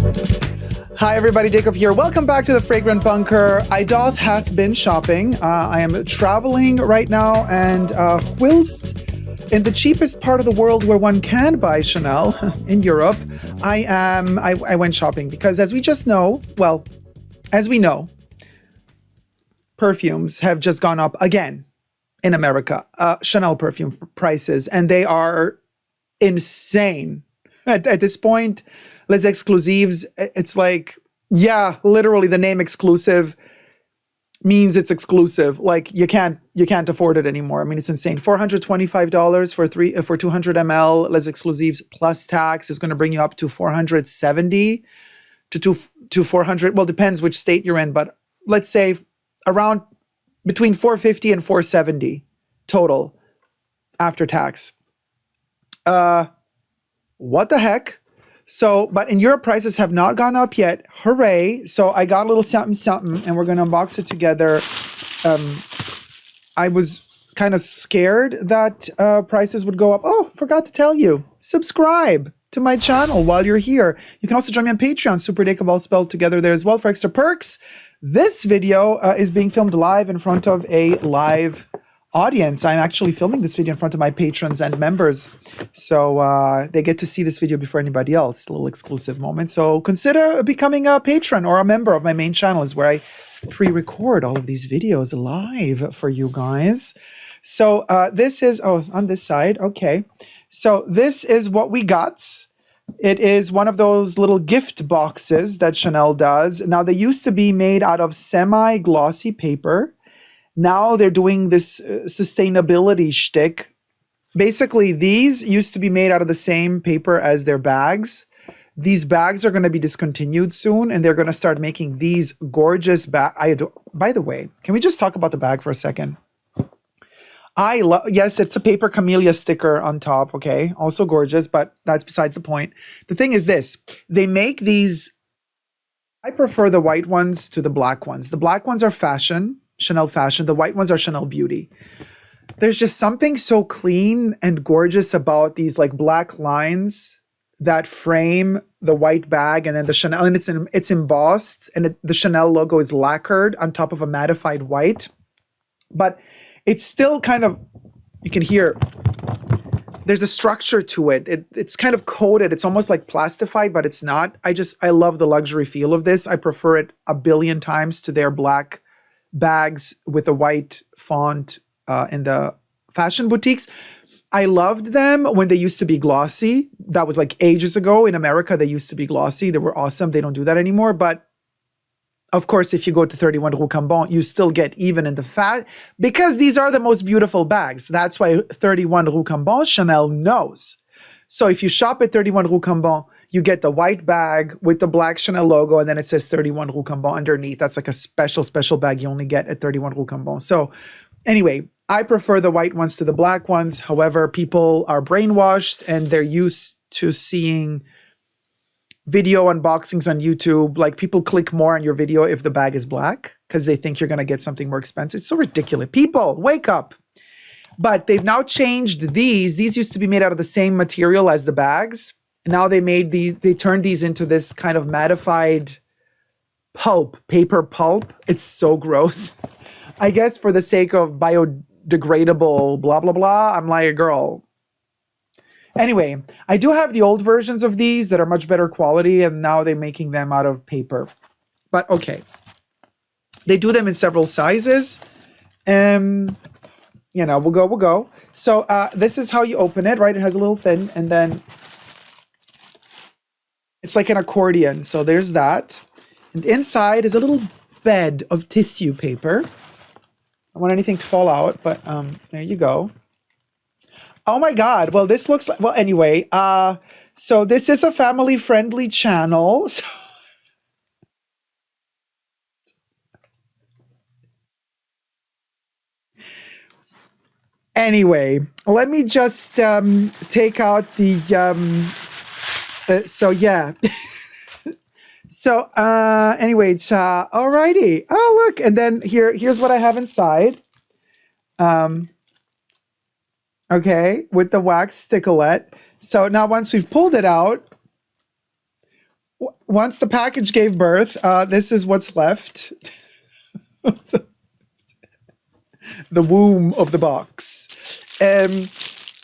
Hi everybody, Dacob here. Welcome back to the Fragrant Bunker. I doth hath been shopping. I am traveling right now, and whilst in the cheapest part of the world where one can buy Chanel, in Europe, I went shopping because as we just know, well, as we know, perfumes have just gone up again in America. Chanel perfume prices, and they are insane. At this point, Les Exclusifs, it's like, yeah, literally the name exclusive means it's exclusive. Like you can't afford it anymore. I mean, it's insane. $425 for 200 ml Les Exclusifs plus tax is going to bring you up to 470 to 400. Well, depends which state you're in, but let's say around between 450 and 470 total after tax. What the heck? So, but in Europe, prices have not gone up yet. Hooray. So I got a little something, and we're going to unbox it together. I was kind of scared that prices would go up. Oh, forgot to tell you. Subscribe to my channel while you're here. You can also join me on Patreon, superdacob all spelled together there as well for extra perks. This video is being filmed live in front of a live audience. I'm actually filming this video in front of my patrons and members, so they get to see this video before anybody else. A little exclusive moment. So consider becoming a patron or a member of my main channel, is where I pre-record all of these videos live for you guys. So this is, oh, on this side. Okay. So this is what we got. It is one of those little gift boxes that Chanel does. Now, they used to be made out of semi-glossy paper. Now they're doing this sustainability shtick. Basically, these used to be made out of the same paper as their bags. These bags are going to be discontinued soon, and they're going to start making these gorgeous bags. By the way, can we just talk about the bag for a second? Yes, it's a paper camellia sticker on top, okay? Also gorgeous, but that's besides the point. The thing is this. They make these... I prefer the white ones to the black ones. The black ones are fashion. Chanel fashion. The white ones are Chanel beauty. There's just something so clean and gorgeous about these like black lines that frame the white bag, and then the Chanel, and it's embossed, and the Chanel logo is lacquered on top of a mattified white, but it's still kind of, you can hear there's a structure to it. It's kind of coated. It's almost like plastified, but it's not. I love the luxury feel of this. I prefer it a billion times to their black bags with a white font in the fashion boutiques. I loved them when they used to be glossy. That was like ages ago. In America, they used to be glossy. They were awesome. They don't do that anymore. But of course, if you go to 31 Rue Cambon, you still get even in the fat, because these are the most beautiful bags. That's why 31 Rue Cambon, Chanel knows. So if you shop at 31 Rue Cambon, you get the white bag with the black Chanel logo, and then it says 31 Rue Cambon underneath. That's like a special bag you only get at 31 Rue Cambon. So anyway, I prefer the white ones to the black ones. However, people are brainwashed, and they're used to seeing video unboxings on YouTube. Like, people click more on your video if the bag is black because they think you're going to get something more expensive. It's so ridiculous. People, wake up. But they've now changed these. These used to be made out of the same material as the bags. Now they turned these into this kind of mattified pulp, paper pulp. It's so gross. I guess for the sake of biodegradable, blah, blah, blah. I'm like, girl. Anyway, I do have the old versions of these that are much better quality, and now they're making them out of paper. But okay. They do them in several sizes. You know, we'll go. So this is how you open it, right? It has a little thing, and then it's like an accordion. So there's that. And inside is a little bed of tissue paper. I don't want anything to fall out, but there you go. Oh my God. Well, this looks like, well, anyway, so this is a family-friendly channel. So anyway, let me just take out the, so yeah. So anyway, it's alrighty. Oh, look, and then here's what I have inside. Okay, with the wax sticklette. So now once we've pulled it out, Once the package gave birth, this is what's left. The womb of the box.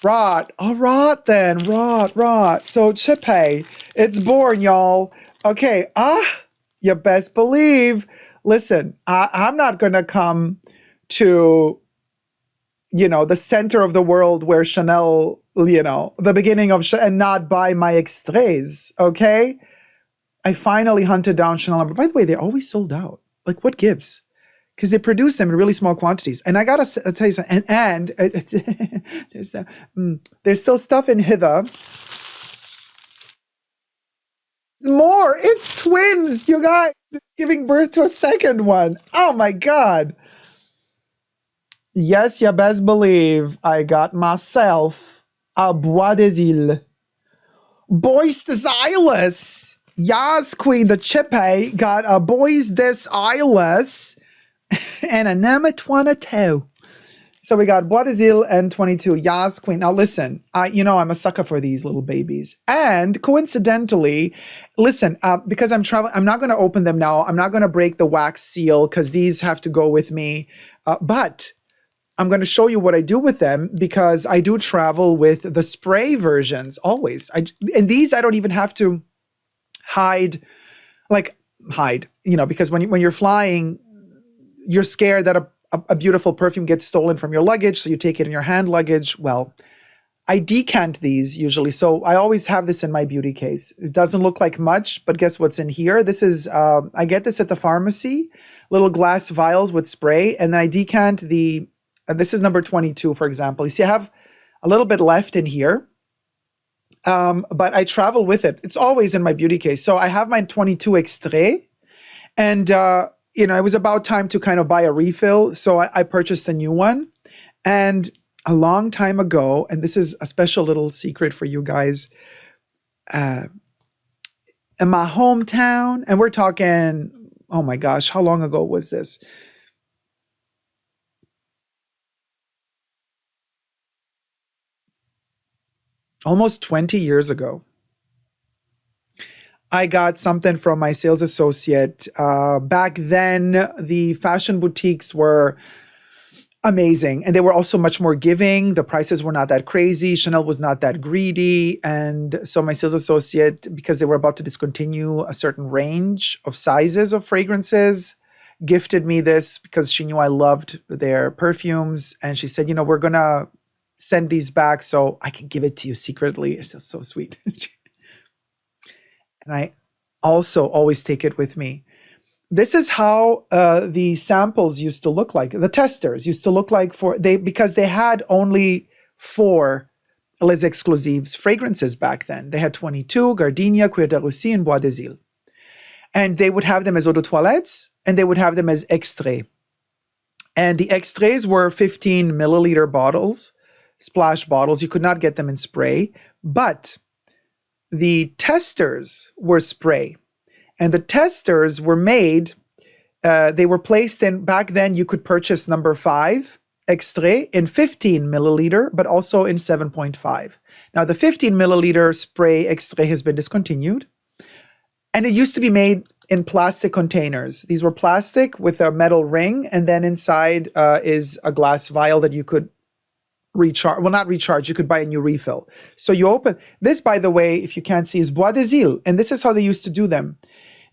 Rot. Oh, rot then. Rot. So Chipe, it's born, y'all. Okay. You best believe. Listen, I'm not going to come to, the center of the world where Chanel, the beginning of and not buy my extraits. Okay. I finally hunted down Chanel number. By the way, they're always sold out. Like, what gives? Because they produce them in really small quantities. And I gotta tell you something. And there's still stuff in hither. It's more. It's twins, you guys. It's giving birth to a second one. Oh my God. Yes, you best believe I got myself a Bois des Iles. Bois des Iles. Yes, Queen, the Chipe got a Bois des Iles. And a number 22. So we got Bois des Iles and 22. Yas Queen. Now listen, I'm a sucker for these little babies. And coincidentally, listen, because I'm traveling, I'm not going to open them now. I'm not going to break the wax seal because these have to go with me. But I'm going to show you what I do with them because I do travel with the spray versions always. And these I don't even have to hide, because when you're flying, you're scared that a beautiful perfume gets stolen from your luggage, so you take it in your hand luggage. Well, I decant these usually, so I always have this in my beauty case. It doesn't look like much, but guess what's in here? This is, I get this at the pharmacy, little glass vials with spray, and then I decant this is number 22, for example. You see, I have a little bit left in here, but I travel with it. It's always in my beauty case. So I have my 22 Extrait, and it was about time to kind of buy a refill. So I purchased a new one. And a long time ago, and this is a special little secret for you guys, in my hometown, and we're talking, oh my gosh, how long ago was this? Almost 20 years ago. I got something from my sales associate. Back then, the fashion boutiques were amazing, and they were also much more giving. The prices were not that crazy. Chanel was not that greedy. And so my sales associate, because they were about to discontinue a certain range of sizes of fragrances, gifted me this because she knew I loved their perfumes. And she said, we're going to send these back so I can give it to you secretly. It's so sweet. And I also always take it with me. This is how the samples used to look like. The testers used to look like because they had only 4 Les Exclusifs fragrances back then. They had 22, Gardenia, Cuir de Russie, and Bois des Iles. And they would have them as eau de toilettes, and they would have them as extraits. And the extraits were 15 milliliter bottles, splash bottles. You could not get them in spray, but the testers were spray. And the testers were made, they were placed in, back then you could purchase number 5 extrait in 15 milliliter, but also in 7.5. Now the 15 milliliter spray extrait has been discontinued. And it used to be made in plastic containers. These were plastic with a metal ring, and then inside is a glass vial that you could recharge. Well, not recharge, you could buy a new refill. So you open, this by the way, if you can't see, is Bois des Iles. And this is how they used to do them.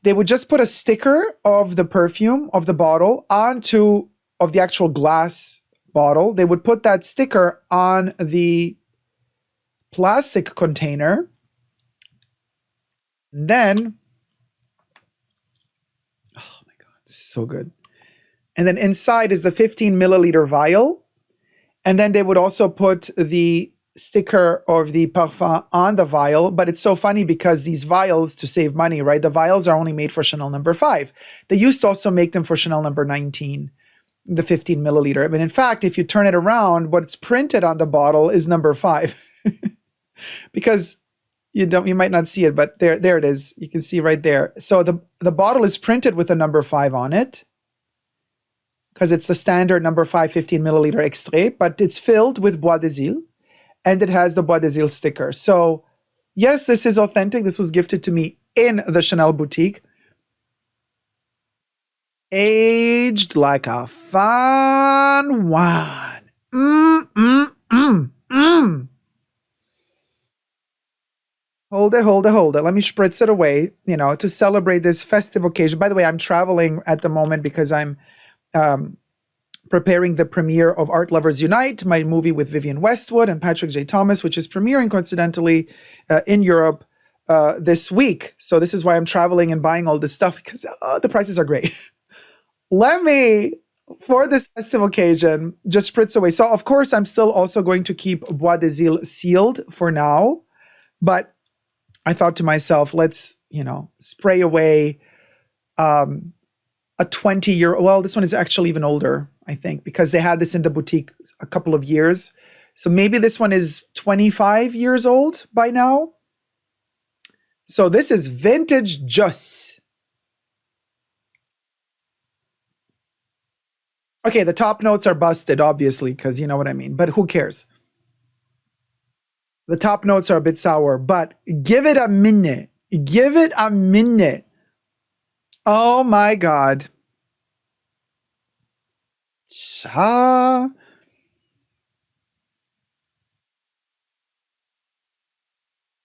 They would just put a sticker of the perfume, of the bottle, of the actual glass bottle. They would put that sticker on the plastic container. And then, oh my God, this is so good. And then inside is the 15 milliliter vial. And then they would also put the sticker of the parfum on the vial. But it's so funny because these vials, to save money, right? The vials are only made for Chanel number 5. They used to also make them for Chanel number 19, the 15 milliliter. But in fact, if you turn it around, what's printed on the bottle is number 5. Because you might not see it, but there it is. You can see right there. So the bottle is printed with a number 5 on it, because it's the standard number 5 15 milliliter extrait, but it's filled with Bois des Iles, and it has the Bois des Iles sticker. So yes, this is authentic. This was gifted to me in the Chanel boutique. Aged like a fine wine. Mmm, mmm, mmm, mmm. Hold it, hold it, hold it. Let me spritz it away, to celebrate this festive occasion. By the way, I'm traveling at the moment because I'm preparing the premiere of Art Lovers Unite, my movie with Vivienne Westwood and Patrick J. Thomas, which is premiering coincidentally in Europe this week. So this is why I'm traveling and buying all this stuff, because the prices are great. Let me, for this festive occasion, just spritz away. So, of course, I'm still also going to keep Bois des Îles sealed for now. But I thought to myself, let's, spray away a 20-year, well, this one is actually even older, I think, because they had this in the boutique a couple of years. So maybe this one is 25 years old by now. So this is vintage Juice. Okay, the top notes are busted, obviously, because you know what I mean, but who cares? The top notes are a bit sour, but give it a minute. Give it a minute. Oh my God. Cha.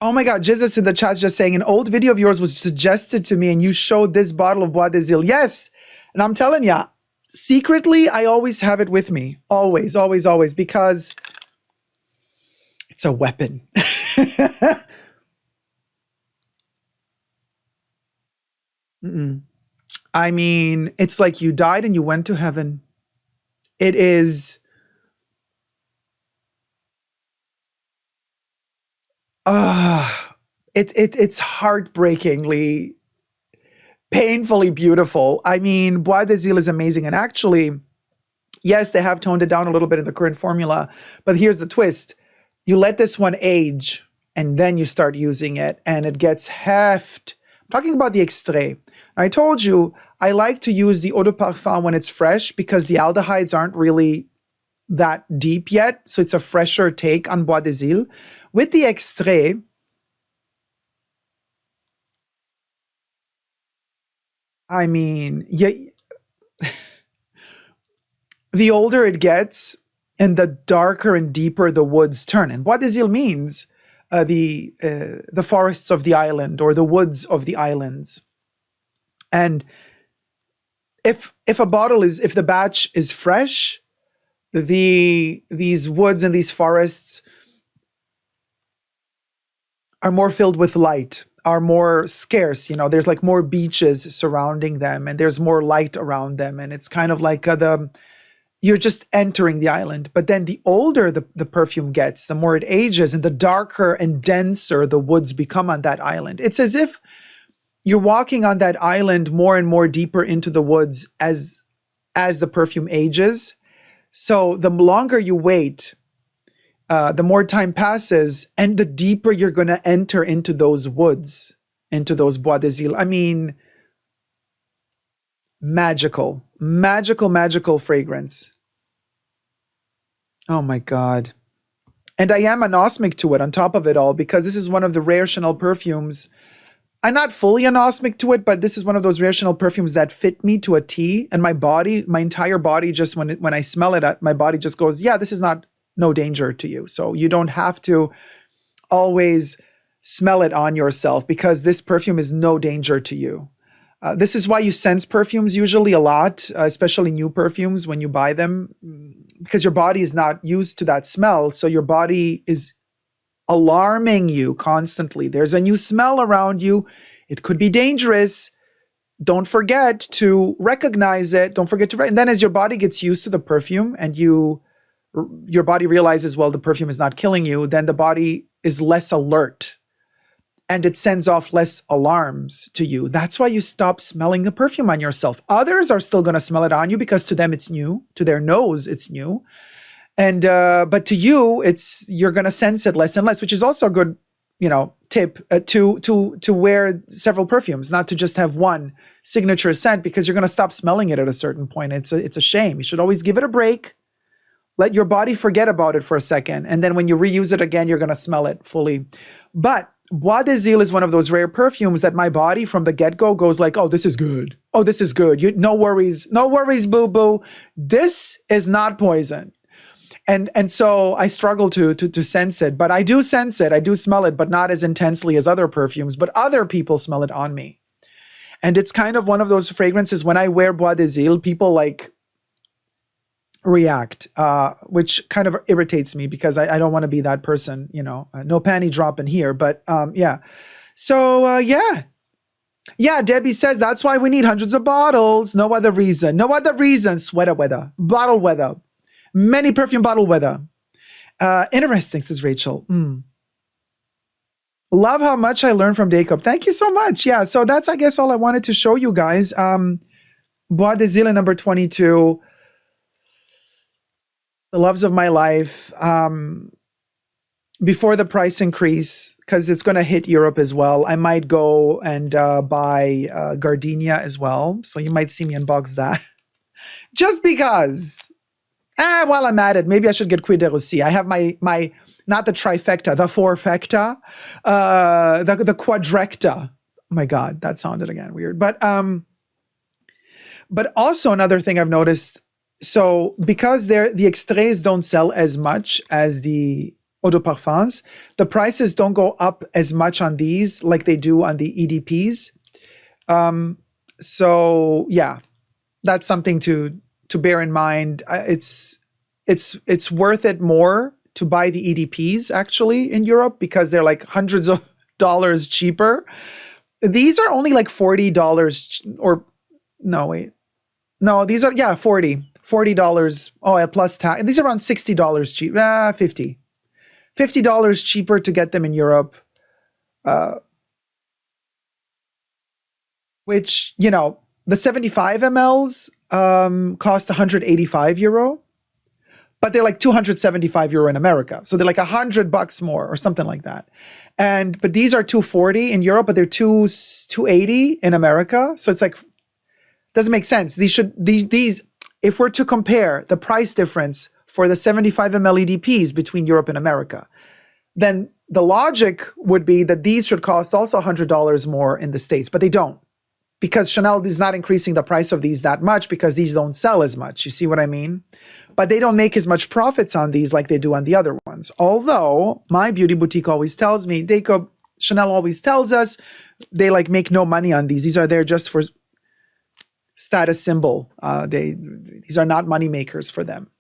Oh my God, Jesus in the chat's just saying, an old video of yours was suggested to me and you showed this bottle of Bois des Îles. Yes, and I'm telling you, secretly, I always have it with me. Always, always, always, because it's a weapon. I mean, it's like you died and you went to heaven. It is... it's heartbreakingly, painfully beautiful. I mean, Bois des Îles is amazing. And actually, yes, they have toned it down a little bit in the current formula, but here's the twist. You let this one age and then you start using it and it gets heft. I'm talking about the extrait. I told you, I like to use the eau de parfum when it's fresh because the aldehydes aren't really that deep yet. So it's a fresher take on Bois des Îles. With the extrait, I mean, yeah, the older it gets and the darker and deeper the woods turn. And Bois des Îles means the forests of the island or the woods of the islands. And if the batch is fresh, these woods and these forests are more filled with light, are more scarce. There's like more beaches surrounding them and there's more light around them. And it's kind of like you're just entering the island. But then the older the perfume gets, the more it ages and the darker and denser the woods become on that island. It's as if you're walking on that island more and more deeper into the woods as the perfume ages. So the longer you wait, the more time passes and the deeper you're going to enter into those woods, into those Bois des Îles. I mean, magical, magical, magical fragrance. Oh my God. And I am anosmic to it on top of it all because this is one of the rare Chanel perfumes. I'm not fully anosmic to it, but this is one of those rare Chanel perfumes that fit me to a T. And my entire body, just when I smell it, my body just goes, yeah, this is no danger to you. So you don't have to always smell it on yourself because this perfume is no danger to you. This is why you sense perfumes usually a lot, especially new perfumes when you buy them, because your body is not used to that smell. So your body is alarming you constantly. There's a new smell around you. It could be dangerous. Don't forget to recognize it. Don't forget to, and then as your body gets used to the perfume and your body realizes, well, the perfume is not killing you, then the body is less alert and it sends off less alarms to you. That's why you stop smelling the perfume on yourself. Others are still going to smell it on you because to them it's new, to their nose it's new. And but to you, you're going to sense it less and less, which is also a good, tip to wear several perfumes, not to just have one signature scent because you're going to stop smelling it at a certain point. It's a shame. You should always give it a break. Let your body forget about it for a second. And then when you reuse it again, you're going to smell it fully. But Bois des Îles is one of those rare perfumes that my body from the get-go goes like, oh, this is good. Oh, this is good. No worries. No worries, boo-boo. This is not poison. And so I struggle to sense it, but I do sense it. I do smell it, but not as intensely as other perfumes, but other people smell it on me. And it's kind of one of those fragrances when I wear Bois des Îles, people like react, which kind of irritates me because I don't want to be that person, you know, no panty dropping here, but yeah. So yeah. Yeah, Debbie says that's why we need hundreds of bottles. No other reason. No other reason. Sweater weather. Bottle weather. Many perfume bottle weather. Interesting, says Rachel. Love how much I learned from Dacob. Thank you so much. Yeah, so that's, I guess, all I wanted to show you guys. Bois des Îles number 22. The loves of my life. Before the price increase, because it's going to hit Europe as well, I might go and buy Gardenia as well. So you might see me unbox that. Just because. While I'm at it, maybe I should get Cuir de Russie. I have my not the trifecta, the fourfecta, the quadrecta. Oh my God, that sounded again weird. But also another thing I've noticed, so because the extraits don't sell as much as the eau de parfums, the prices don't go up as much on these like they do on the EDPs. So yeah, that's something to bear in mind. It's worth it more to buy the EDPs actually in Europe because they're like hundreds of dollars cheaper. These are only like $40 or no, wait. No, these are, yeah, $40. Oh, plus tax. These are around $60 cheap. $50 cheaper to get them in Europe. Which, you know, the 75 mLs cost 185 euro, but they're like 275 euro in America. So they're like $100 more or something like that. But these are 240 in Europe, but they're 280 in America. So it's like, doesn't make sense. These, if we're to compare the price difference for the 75 ml EDPs between Europe and America, then the logic would be that these should cost also $100 more in the States, but they don't. Because Chanel is not increasing the price of these that much because these don't sell as much. You see what I mean? But they don't make as much profits on these like they do on the other ones. Although my beauty boutique always tells me, Dacob, Chanel always tells us they like make no money on these. These are there just for status symbol. These are not money makers for them.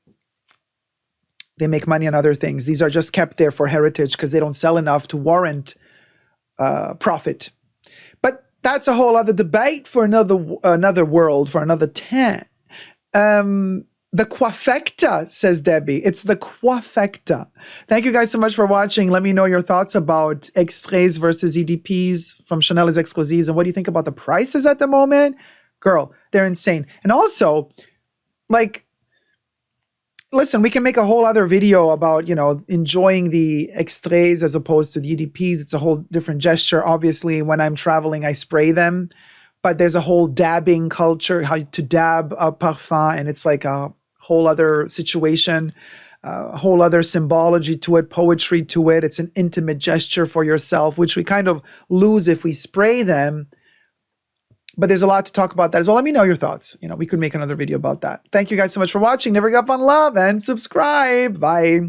They make money on other things. These are just kept there for heritage because they don't sell enough to warrant profit. That's a whole other debate for another world, for another 10. The quafecta, says Debbie. It's the quafecta. Thank you guys so much for watching. Let me know your thoughts about extraits versus EDPs from Chanel Les Exclusifs. And what do you think about the prices at the moment? Girl, they're insane. And also, like, listen, we can make a whole other video about, you know, enjoying the extraits as opposed to the EDPs. It's a whole different gesture. Obviously, when I'm traveling, I spray them. But there's a whole dabbing culture, how to dab a parfum, and it's like a whole other situation, a whole other symbology to it, poetry to it. It's an intimate gesture for yourself, which we kind of lose if we spray them. But there's a lot to talk about that as well. Let me know your thoughts. You know, we could make another video about that. Thank you guys so much for watching. Never give up on love and subscribe. Bye.